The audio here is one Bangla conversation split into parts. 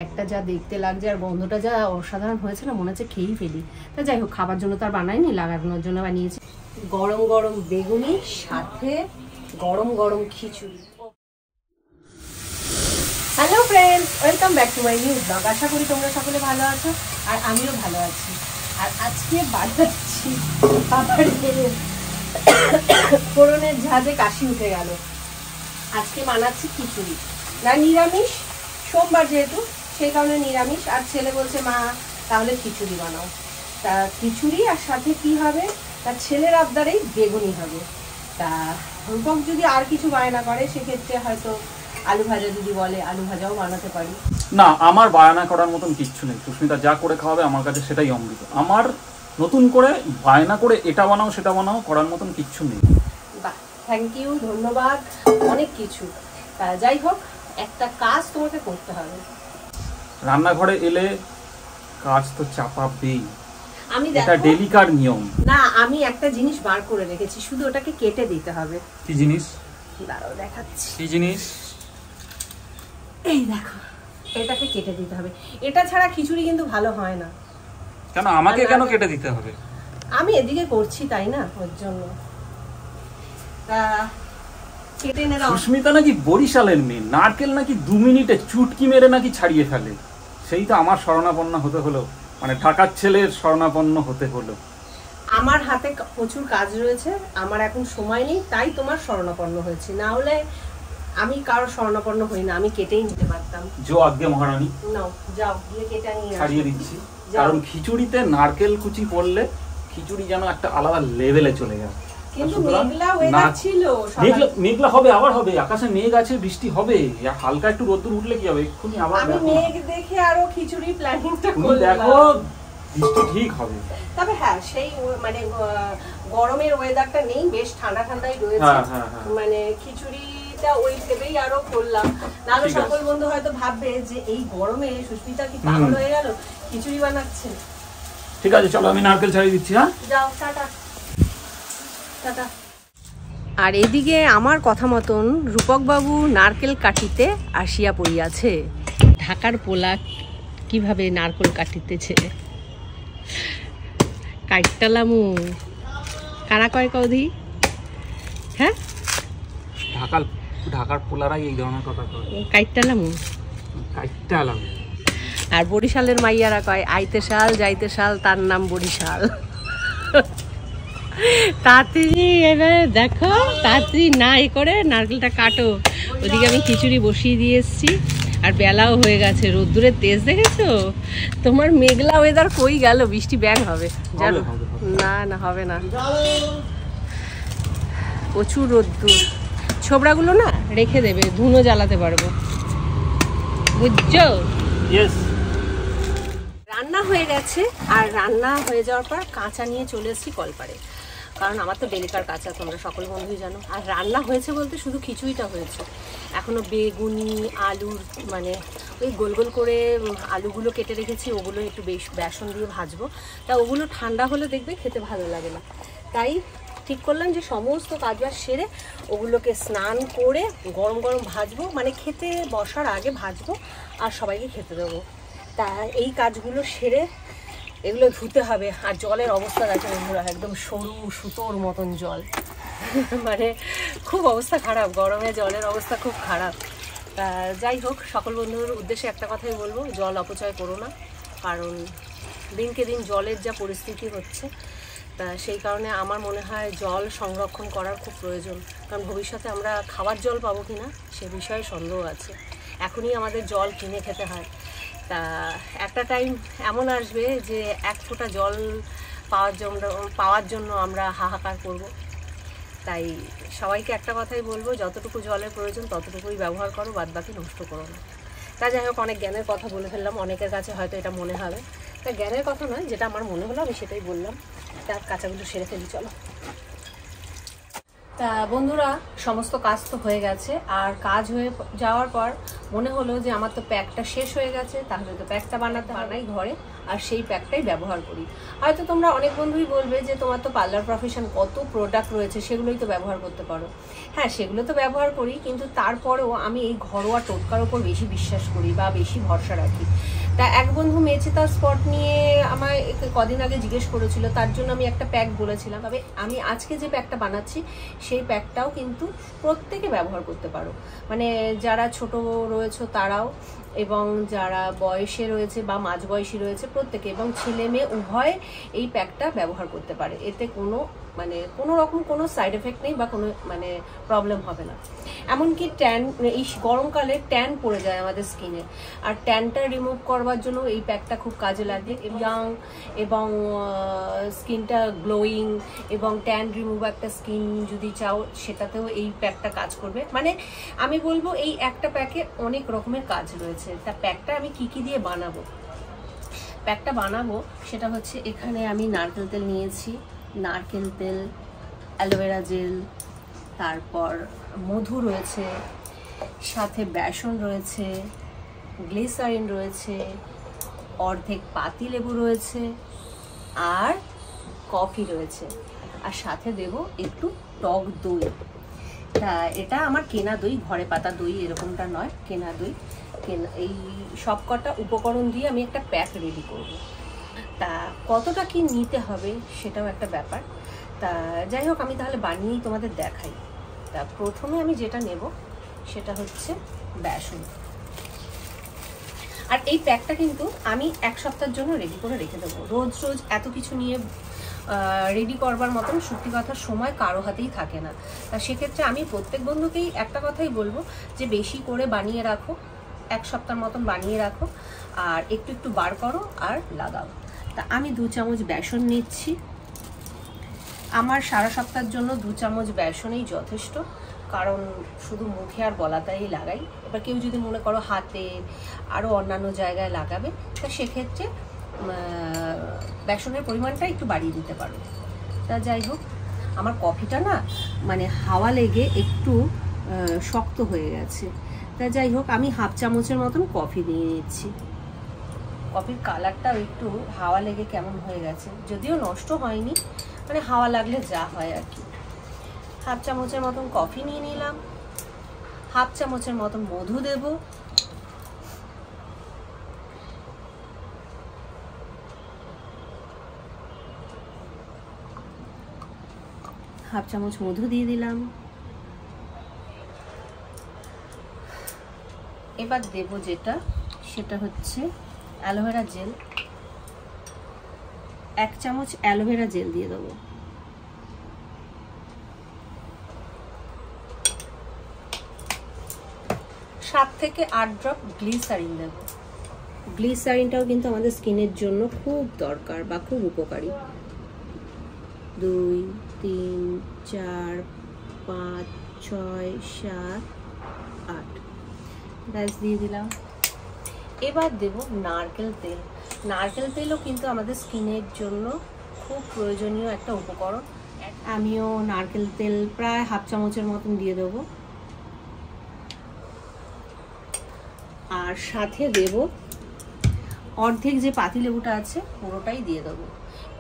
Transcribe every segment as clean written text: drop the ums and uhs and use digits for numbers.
একটা যা দেখতে লাগছে আর গন্ধটা যা অসাধারণ হয়েছে না, মনে হচ্ছে খেয়েই ফেলি। তা যাই হোক, খাবার জন্য তো আর বানাইনি, লাগানোর জন্য বানিয়েছি। গরম গরম বেগুনি, সাথে গরম গরম খিচুড়ি। Hello friends, welcome back to my new blog. আশা করি তোমরা সকলে ভালো আছো আর আমিও ভালো আছি। আর আজকে বানাচ্ছি ফোড়নের ঝাঁজে কাশি উঠে গেল। আজকে বানাচ্ছি খিচুড়ি, না নিরামিষ, সোমবার যেহেতু সেই কারণে নিরামিষ। আর ছেলে বলছে মা তাহলে খিচুড়ি বানাও। তা খিচুড়ি আর সাথে কি হবে, তার ছেলের আবদারেই বেগুনি হবে। তা রূপক যদি আর কিছু বায়না করে সেক্ষেত্রে হয়তো আলু ভাজা যদি বলে আলু ভাজাও বানাতে পারি। না, আমার বায়না করার মতন কিচ্ছু নেই। সুস্মিতা যা করে খাওয়াবে আমার কাছে সেটাই অমৃত। আমার নতুন করে বায়না করে এটা বানাও সেটা বানাও করার মতন কিচ্ছু নেই। বাহ, থ্যাংক ইউ, ধন্যবাদ, অনেক কিছু। যাই হোক, একটা কাজ তোমাকে করতে হবে। রান্নাঘরে এলে কাজ তো চাপাবেই, আমি এটা ডেলিকার নিয়ম। না, আমি একটা জিনিস বার করে রেখেছি, শুধু ওটাকে কেটে দিতে হবে। কি জিনিস? দাঁড়াও দেখাচ্ছি। কি জিনিস? এই দেখো, এটাকে কেটে দিতে হবে। এটা ছাড়া খিচুড়ি কিন্তু ভালো হয় না। কেন আমাকে কেন কেটে দিতে হবে? আমি এদিকে করছি তাই না, ওর জন্য। তা কেটে নে দাও। সুস্মিতা নাকি বরিশালের মেয়ে, নারকেল নাকি 2 মিনিটে চুটকি মেরে নাকি ছাড়িয়ে ফেলে। সেই তো আমার শরণাপন্ন হতে হলো, মানে ঢাকার ছেলের শরণাপন্ন হতে হলো। আমার হাতে প্রচুর কাজ রয়েছে, আমার এখন সময় নেই, তাই তোমার শরণাপন্ন হয়েছি। না হলে আমি কারোর শরণাপন্ন হই না, আমি কেটেই নিতে পারতাম। জো আজ্ঞে মহারানী। নাও যাও, গিয়ে কেটে নিয়ে আসো। ছাড়িয়ে দিচ্ছি, কারণ খিচুড়িতে নারকেল কুচি পড়লে খিচুড়ি যেন একটা আলাদা লেভেলে চলে যায়। কিন্তু মেঘলা ওয়েদার ছিল, মেঘলা হবে, আবার হবে, আকাশে মেঘ আছে, বৃষ্টি হবে। হালকা একটু রোদ্দুর উঠলে কি হবে, এক্ষুনি আবার আমি মেঘ দেখে আরো খিচুড়ি প্ল্যানিংটা করলাম। দেখো বৃষ্টি ঠিক হবে। তবে হ্যাঁ, সেই মানে গরমের ওয়েদারটা নেই, বেশ ঠান্ডা ঠান্ডাই রয়েছে। মানে খিচুড়িটা ওই ভেবেই আরো করলাম। নাহলে সকল বন্ধু হয়তো ভাববে যে এই গরমে সুস্মিতা কি পাগল হয়ে গেল, খিচুড়ি বানাচ্ছে। ঠিক আছে, চলো আমি নারকেল ছাড়িয়ে দিচ্ছি। হ্যাঁ, যাও, টাটা টাটা। আর এদিকে আমার কথা মতন রূপক বাবু নারকেল কাটিতে আসিয়া পড়িয়াছে। ঢাকার পোলা কিভাবে নারকেল কাটিতেছে, কাইটালামু কারা কয় কৌধি। হ্যাঁ, ঢাকার পোলারাই এই ধরনের কথা কয়, কাইটালামু কাইটালাম। আর বরিশালের মাইয়ারা কয় আইতে শাল যাইতে শাল, তার নাম বরিশাল। তাড়াতাড়ি এবারে দেখো, তাড়াতাড়ি না এ করে নারকেলটা কাটো। ওদিকে আমি খিচুড়ি বসিয়ে দিয়ে এসছি, আর বেলাও হয়ে গেছে। রোদ্দুরের তেজ দেখেছো? তোমার মেঘলা ওয়েদার কই গেল, বৃষ্টি ব্যাং হবে জানো? না না, হবে না, প্রচুর রোদ্দুর। ছোবড়াগুলো না রেখে দেবে, ধুনো জ্বালাতে পারবো, বুঝছো? রান্না হয়ে গেছে, আর রান্না হয়ে যাওয়ার পর কাঁচা নিয়ে চলে এসেছি কলপারে, কারণ আমার তো ডেলিকার কাঁচা, তোমরা সকল বন্ধুই জানো। আর রান্না হয়েছে বলতে শুধু খিচুড়িটা হয়েছে, এখনও বেগুনি আলুর মানে ওই গোল গোল করে আলুগুলো কেটে রেখেছি, ওগুলো একটু বেসন দিয়ে ভাজবো। তা ওগুলো ঠান্ডা হলে দেখবে খেতে ভালো লাগে না, তাই ঠিক করলাম যে সমস্ত কাজবাজ সেরে ওগুলোকে স্নান করে গরম গরম ভাজবো, মানে খেতে বসার আগে ভাজবো আর সবাইকে খেতে দেবো। তা এই কাজগুলো সেরে এগুলো ধুতে হবে। আর জলের অবস্থা দেখে বন্ধুরা, একদম সরু সুতোর মতন জল, মানে খুব অবস্থা খারাপ, গরমে জলের অবস্থা খুব খারাপ। তা যাই হোক, সকল বন্ধুর উদ্দেশ্যে একটা কথাই বলবো, জল অপচয় করো না, কারণ দিনকে দিন জলের যা পরিস্থিতি হচ্ছে, তা সেই কারণে আমার মনে হয় জল সংরক্ষণ করার খুব প্রয়োজন। কারণ ভবিষ্যতে আমরা খাওয়ার জল পাবো কি না সে বিষয়ে সন্দেহ আছে। এখনই আমাদের জল কিনে খেতে হয়। তা একটা টাইম এমন আসবে যে 1 ফোঁটা জল পাওয়ার জন্য আমরা হাহাকার করব। তাই সবাইকে একটা কথাই বলবো, যতটুকু জলের প্রয়োজন ততটুকুই ব্যবহার করো, বাদ বাকি নষ্ট করো না। তা যাই হোক, অনেক জ্ঞানের কথা বলে ফেললাম, অনেকের কাছে হয়তো এটা মনে হবে, তা জ্ঞানের কথা নয়, যেটা আমার মনে হলো আমি সেটাই বললাম। তার কাঁচাগুলো সেরে ফেলি, চলো। তা বন্ধুরা, সমস্ত কাজ তো হয়ে গেছে, আর কাজ হয়ে যাওয়ার পর মনে হলো যে আমার তো প্যাকটা শেষ হয়ে গেছে, তাহলে তো প্যাকটা বানাই ঘরে, আর সেই প্যাকটাই ব্যবহার করি। হয়তো তোমরা অনেক বন্ধুই বলবে যে তোমার তো পার্লার প্রফেশন, কত প্রোডাক্ট রয়েছে, সেগুলোই তো ব্যবহার করতে পারো। হ্যাঁ, সেগুলো তো ব্যবহার করি, কিন্তু তারপরেও আমি এই ঘরোয়া টোটকার ওপর বেশি বিশ্বাস করি বা বেশি ভরসা রাখি। তা এক বন্ধু মেচেতা স্পট নিয়ে আমায় কদিন আগে জিজ্ঞেস করেছিল, তার জন্য আমি একটা প্যাক বলেছিলাম। তবে আমি আজকে যে প্যাকটা বানাচ্ছি সেই প্যাকটাও কিন্তু প্রত্যেকে ব্যবহার করতে পারো, মানে যারা ছোট রয়েছে তারাও, এবং যারা বয়সে রয়েছে বা মাঝবয়সী রয়েছে প্রত্যেকে, এবং ছেলে মেয়ে উভয় এই প্যাকটা ব্যবহার করতে পারে। এতে কোনো রকম কোনো সাইড এফেক্ট নেই বা কোনো প্রবলেম হবে না। এমনকি ট্যান, এই গরমকালে ট্যান পড়ে যায় আমাদের স্কিনে, আর ট্যানটা রিমুভ করবার জন্য এই প্যাকটা খুব কাজে লাগে। ইয়াং এবং স্কিনটা গ্লোয়িং এবং ট্যান রিমুভ একটা স্কিন যদি চাও, সেটাতেও এই প্যাকটা কাজ করবে। মানে আমি বলবো এই একটা প্যাকে অনেক রকমের কাজ রয়েছে। তা প্যাকটা আমি কি দিয়ে বানাবো, সেটা হচ্ছে, এখানে আমি নারকেল তেল নিয়েছি, নারকেল তেল, অ্যালোভেরা জেল, তারপর মধু রয়েছে, সাথে বেসন রয়েছে, গ্লিসারিন রয়েছে, অর্ধেক পাতি লেবু রয়েছে, আর কফি রয়েছে, আর সাথে দেব একটু টক দই। তা এটা আমার কেনা দই, ঘরে পাতা দই এরকমটা নয়, কেনা দই। এই সবকটা উপকরণ দিয়ে আমি একটা প্যাক রেডি করব। তা কতটা কি নিতে হবে সেটাও একটা ব্যাপার। তা যাই হোক, আমি তাহলে বানিয়েই তোমাদের দেখাই। তা প্রথমে আমি যেটা নেব সেটা হচ্ছে বেসন। আর এই প্যাকটা কিন্তু আমি এক সপ্তাহের জন্য রেডি করে রেখে দেবো। রোজ এত কিছু নিয়ে রেডি করবার মতন সত্যি কথা সময় কারো হাতেই থাকে না। তা সেক্ষেত্রে আমি প্রত্যেক বন্ধুকেই একটা কথাই বলবো যে বেশি করে বানিয়ে রাখো, এক সপ্তাহের মতন বানিয়ে রাখো, আর একটু বার করো আর লাগাও। তা আমি 2 চামচ বেসন নিচ্ছি। আমার সারা সপ্তাহের জন্য 2 চামচ বেসনই যথেষ্ট, কারণ শুধু মুখে আর গলাতেই লাগাই। এবার কেউ যদি মনে করো হাতে আরও অন্যান্য জায়গায় লাগাবে, তা সেক্ষেত্রে বেসনের পরিমাণটা একটু বাড়িয়ে দিতে পারো। তা যাই হোক, আমার কফিটা না হাওয়া লেগে একটু শক্ত হয়ে গেছে। তা যাই হোক, আমি 1/2 চামচের মতন কফি দিয়ে নিচ্ছি। কফির কালারটাও একটু হাওয়া লেগে কেমন হয়ে গেছে, যদিও নষ্ট হয়নি, হাওয়া লাগলে যা হয় আর কি। 1/2 চামচের মতন কফি নিয়ে নিলাম, 1/2 চামচের মতন মধু দেব, হাফ চামচ মধু দিয়ে দিলাম। এবার দেব সেটা হচ্ছে অ্যালোভেরা জেল। 1 চামচ অ্যালোভেরা জেল দিয়ে দেবো। সাত থেকে 8 ড্রপ গ্লিসারিন দেব। গ্লিসারিনটাও কিন্তু আমাদের স্কিনের জন্য খুব দরকার বা খুব উপকারী। 2, 3, 4, 5, 6, 7, 8 ব্যাস দিয়ে দিলাম। এবার দেব নারকেল তেল। নারকেল তেলও কিন্তু আমাদের স্কিনের জন্য খুব প্রয়োজনীয় একটা উপকরণ। আমিও নারকেল তেল প্রায় 1/2 চামচের মতন দিয়ে দেবো, আর সাথে দেব অর্ধেক যে পাতিলেবুটা আছে পুরোটাই দিয়ে দেবো।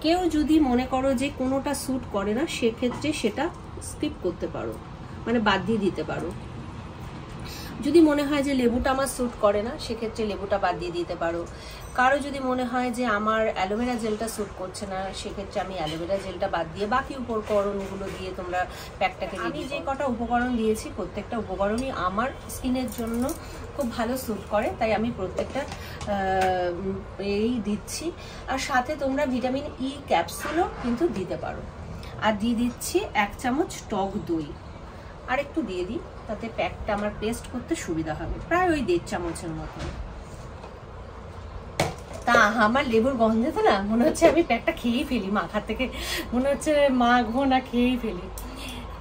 কেউ যদি মনে করো যে কোনোটা স্যুট করে না, সেক্ষেত্রে সেটা স্কিপ করতে পারো, বাদ দিয়ে দিতে পারো। যদি মনে হয় যে লেবুটা আমার স্যুট করে না, সেক্ষেত্রে লেবুটা বাদ দিয়ে দিতে পারো। কারো যদি মনে হয় যে আমার অ্যালোভেরা জেলটা স্যুট করছে না, সেক্ষেত্রে আমি অ্যালোভেরা জেলটা বাদ দিয়ে বাকি উপকরণগুলো দিয়ে তোমরা প্যাকটাকে আমি যে কটা উপকরণ দিয়েছি, প্রত্যেকটা উপকরণই আমার স্কিনের জন্য খুব ভালো স্যুট করে, তাই আমি প্রত্যেকটা এই দিচ্ছি। আর সাথে তোমরা ভিটামিন ই ক্যাপসুলও কিন্তু দিতে পারো। আর দিয়ে দিচ্ছি 1 চামচ টক দই, আর একটু দিয়ে দিই, তাতে প্যাকটা আমার পেস্ট করতে সুবিধা হবে, প্রায় ওই 1.5 চামচের মতো। তা আমার লেবুর গন্ধে তো না মনে হচ্ছে আমি প্যাকটা খেয়েই ফেলি, মাখার থেকে মনে হচ্ছে মাখবো না, খেয়েই ফেলি।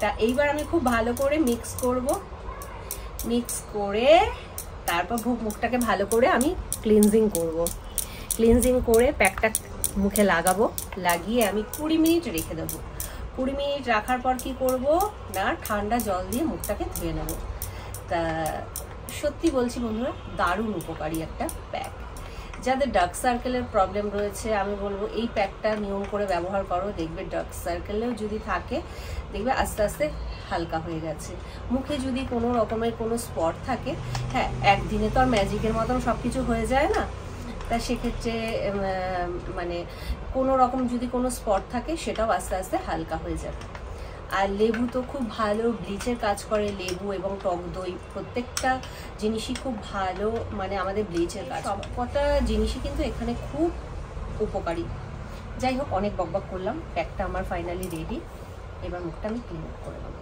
তা এইবার আমি খুব ভালো করে মিক্স করব। মিক্স করে তারপর মুখটাকে ভালো করে আমি ক্লিনজিং করব। ক্লিনজিং করে প্যাকটা মুখে লাগাবো, লাগিয়ে আমি 20 মিনিট রেখে দেবো। 20 মিনিট রাখার পর কি করব না, ঠান্ডা জল দিয়ে মুখটাকে ধুয়ে নেব। তা সত্যি বলছি বন্ধুরা, দারুণ উপকারী একটা প্যাক। যাদের ডার্ক সার্কেলের প্রবলেম রয়েছে আমি বলবো এই প্যাকটা নিয়ম করে ব্যবহার করো, দেখবে ডার্ক সার্কেলেও যদি থাকে দেখবে আস্তে আস্তে হালকা হয়ে গেছে। মুখে যদি কোনো রকমের কোনো স্পট থাকে, হ্যাঁ একদিনে তো আর ম্যাজিকের মতন সব কিছু হয়ে যায় না, তা সেক্ষেত্রে মানে কোনো রকম যদি কোনো স্পট থাকে সেটাও আস্তে আস্তে হালকা হয়ে যাবে। আর লেবু তো খুব ভালো ব্লিচের কাজ করে, লেবু এবং টক দই প্রত্যেকটা জিনিসই খুব ভালো মানে আমাদের ব্লিচের কাজ। সবকটা জিনিসই কিন্তু এখানে খুব উপকারী। যাই হোক, অনেক বকবক করলাম, প্যাকটা আমার ফাইনালি রেডি। এবার মুখটা আমি ক্লিন আপ করে নেব।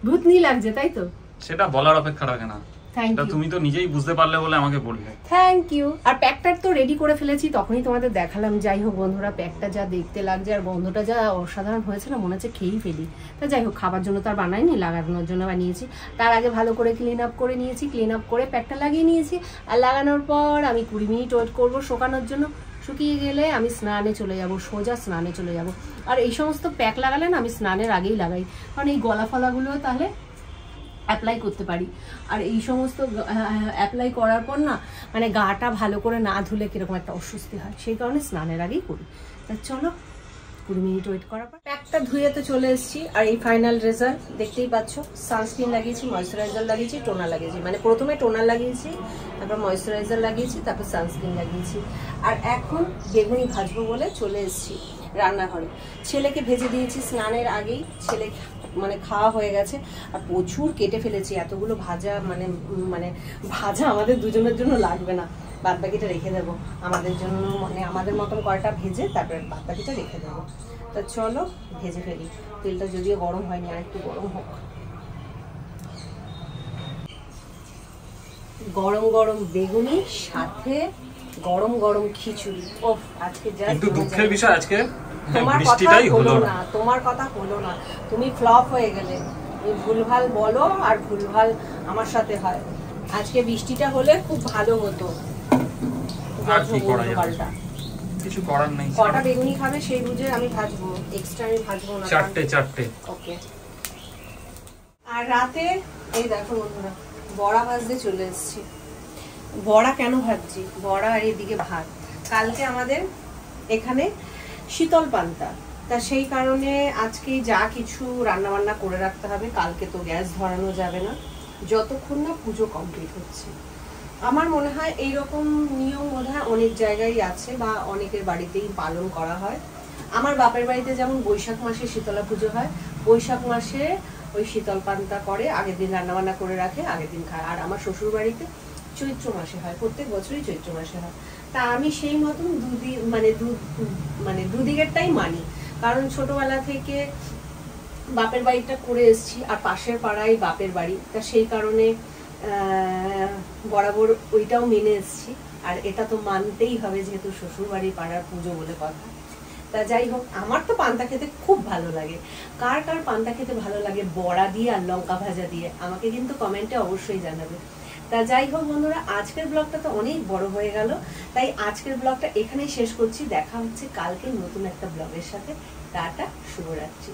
ভূতনি লাগছে তাই তো? সেটা বলার অপেক্ষা রাখে না, তুমি তো নিজেই বুঝতে পারলে বলে আমাকে বললে। Thank you. আর প্যাকটা তো রেডি করে ফেলেছি, তখনই তোমাদের দেখালাম। যাই হোক বন্ধুরা, প্যাকটা যা দেখতে লাগছে আর গন্ধটা যা অসাধারণ হয়েছে না, মনে হচ্ছে খেয়েই ফেলি। তা যাই হোক, খাবার জন্য তো আর বানাইনি, লাগানোর জন্য বানিয়েছি। তার আগে ভালো করে ক্লিন আপ করে নিয়েছি, ক্লিন আপ করে প্যাকটা লাগিয়ে নিয়েছি। আর লাগানোর পর আমি 20 মিনিট ওয়েট করবো শুকানোর জন্য। শুকিয়ে গেলে আমি স্নানে চলে যাব, সোজা স্নানে চলে যাব। আর এই সমস্ত প্যাক লাগালে না আমি স্নানের আগেই লাগাই, কারণ এই গলা ফলাগুলো তাহলে অ্যাপ্লাই করতে পারি। আর এই সমস্ত অ্যাপ্লাই করার পর না মানে গাটা ভালো করে না ধুলে কীরকম একটা অস্বস্তি হয়, সেই কারণে স্নানের আগেই করি। তা চলো 20 মিনিট ওয়েট করার পর প্যাকটা ধুয়ে তো চলে এসেছি। আর এই ফাইনাল রেজাল্ট দেখতেই পাচ্ছ। সানস্ক্রিন লাগিয়েছি, ময়েশ্চারাইজার লাগিয়েছি, টোনার লাগিয়েছি। মানে প্রথমে টোনার লাগিয়েছি, তারপর ময়েশ্চারাইজার লাগিয়েছি, তারপর সানস্ক্রিন লাগিয়েছি। আর এখন বেগুনি ভাজবো বলে চলে এসেছি রান্নাঘরে। ছেলেকে ভেজে দিয়েছি স্নানের আগেই, ছেলে মানে খাওয়া হয়ে গেছে। আর প্রচুর কেটে ফেলেছি, এতগুলো ভাজা মানে মানে ভাজা আমাদের দুজনের জন্য লাগবে না, বাদ বাকিটা রেখে দেবো আমাদের জন্য, মানে আমাদের মতন কয়টা ভেজে তারপরে বাদ বাকিটা রেখে দেবো। তা চলো ভেজে ফেলি। তেলটা যদিও গরম হয়নি, আর একটু গরম হোক। গরম গরম বেগুনি সাথে গরম গরম খিচুড়ি। ওফ, আজকে যা একটু দুঃখের বিষয়, আজকে তোমার কথা হলো না, তোমার কথা হলো না, তুমি ফ্লপ হয়ে গেলে। ভুলভাল বলো আর ভুলভাল আমার সাথে হয়। আজকে বৃষ্টিটা হলে খুব ভালো হতো। কিছু করার নেই। কটা বেগুনি খাবে সেই বুঝে আমি ভাজবো, এক্সট্রা আমি ভাজবো না। চারটে। ওকে। আর রাতে এই দেখো বন্ধুরা, বড়া ভাজতে চলে এসেছি। বড়া কেন ভাজছি, বড়া আর এদিকে ভাত। কালকে আমাদের এখানে শীতল পান্তা, তা সেই কারণে আজকে যা কিছু রান্না বান্না করে রাখতে হবে। কালকে তো গ্যাস ধরানো যাবে না যতক্ষণ না পুজো কমপ্লিট হচ্ছে। আমার মনে হয় এইরকম নিয়ম বোধহয় অনেক জায়গায় আছে বা অনেকের বাড়িতেই পালন করা হয়। আমার বাপের বাড়িতে যেমন বৈশাখ মাসে শীতলা পুজো হয়, বৈশাখ মাসে ওই শীতল পান্তা করে, আগের দিন রান্নাবান্না করে রাখে, আগের দিন খায়। আর আমার শ্বশুর বাড়িতে চৈত্র মাসে হয়, প্রত্যেক বছরই চৈত্র মাসে হয়। তা আমি সেই মতন দুদিকেরটাই মানি, কারণ ছোটবেলা থেকে বাপের বাড়িটা করে এসছি, আর পাশের পাড়ায় বাপের বাড়ি, তা সেই কারণে বরাবর ওইটাও মেনে এসছি। আর এটা তো মানতেই হবে, যেহেতু শ্বশুর বাড়ি পাড়ার পুজো বলে কথা। তা যাই হোক, আমার তো পান্তা খেতে খুব ভালো লাগে। কার কার পান্তা খেতে ভালো লাগে বড়া দিয়ে আর লঙ্কা ভাজা দিয়ে, আমাকে কিন্তু কমেন্টে অবশ্যই জানাবে। তা যাই হোক বন্ধুরা, আজকের ব্লগটা তো অনেক বড় হয়ে গেল, তাই আজকের ব্লগটা এখানেই শেষ করছি। দেখা হচ্ছে কালকে নতুন একটা ব্লগের সাথে। টাটা, শুভরাত্রি।